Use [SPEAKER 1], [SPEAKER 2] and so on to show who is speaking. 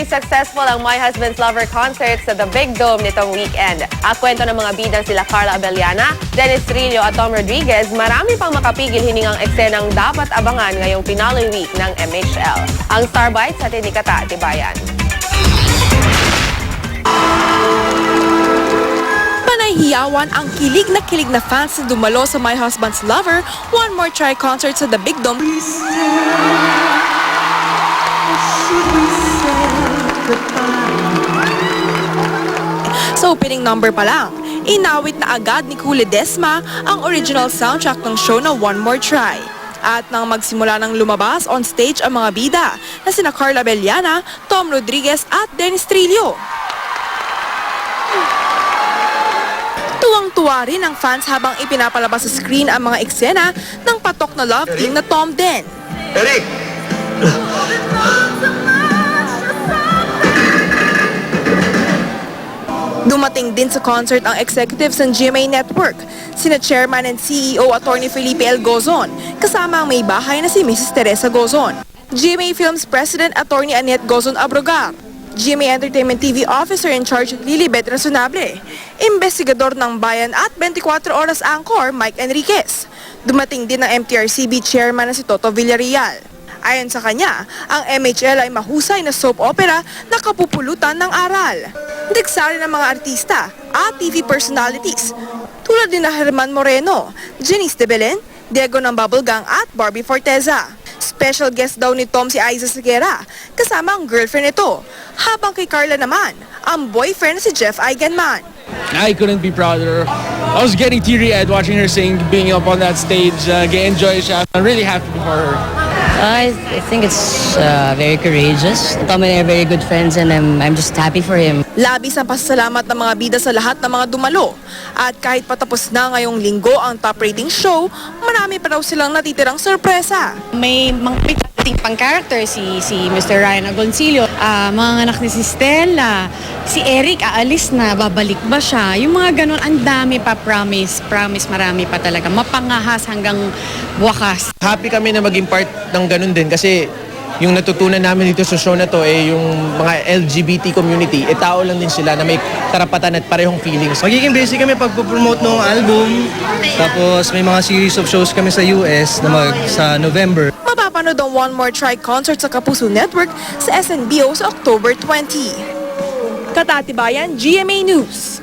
[SPEAKER 1] Very successful ang My Husband's Lover concert sa The Big Dome nitong weekend. Ang kwento ng mga bidang sila Carla Abellana, Dennis Trillo at Tom Rodriguez, marami pang makapigil hiningang eksenang dapat abangan ngayong Pinaloy Week ng MHL. Ang Star Bites sa Tinikata, Tibayan.
[SPEAKER 2] Panahiyawan ang kilig na fans na dumalo sa My Husband's Lover One More Try concert sa The Big Dome. Sa opening number pa lang, inawit na agad ni Kule Desma ang original soundtrack ng show na One More Try. At nang magsimula ng lumabas on stage ang mga bida na sina Carla Abellana, Tom Rodriguez at Dennis Trillo. Tuwang-tuwa rin ang fans habang ipinapalabas sa screen ang mga eksena ng patok na love team na Tom Den.
[SPEAKER 3] Eric!
[SPEAKER 2] Dumating din sa concert ang executives ng GMA Network, sina Chairman and CEO Attorney Felipe L. Gozon, kasama ang may bahay na si Mrs. Teresa Gozon. GMA Films President Attorney Annette Gozon Abrogar, GMA Entertainment TV Officer in Charge Lilibet Razonable, Investigador ng Bayan at 24 Oras Anchor Mike Enriquez. Dumating din ang MTRCB Chairman na si Toto Villarreal. Ayon sa kanya, ang MHL ay mahusay na soap opera na kapupulutan ng aral. Digsari ng mga artista at TV personalities tulad ni Herman Moreno, Janice de Belen, Diego ng Bubblegang at Barbie Forteza. Special guest daw ni Tom si Aiza Seguera, kasama ang girlfriend nito. Habang kay Carla naman, ang boyfriend si Jeff Eigenman.
[SPEAKER 4] I couldn't be prouder. I was getting teary-eyed watching her sing, being up on that stage, enjoy siya. I'm really happy for her.
[SPEAKER 5] I think it's very courageous. Tom and I are very good friends and I'm just happy for him.
[SPEAKER 2] Labis ang pasasalamat ng mga bida sa lahat ng mga dumalo. At kahit patapos na ngayong linggo ang top rating show, marami pa raw silang natitirang sorpresa.
[SPEAKER 6] May mga pang character si Mr. Ryan Agoncillo, mga anak ni si Stella, si Eric aalis na, babalik ba siya? Yung mga ganun, ang dami pa, promise, marami pa talaga. Mapangahas hanggang wakas.
[SPEAKER 3] Happy kami na maging part ng ganun din kasi yung natutunan namin dito sa show na to yung mga LGBT community, tao lang din sila na may karapatan at parehong feelings.
[SPEAKER 7] Magiging busy kami pagpo-promote ng album, tapos may mga series of shows kami sa US na sa November.
[SPEAKER 2] Mapapanood ang One More Try concert sa Kapuso Network sa SNBO sa October 20. Katatibayan, GMA News.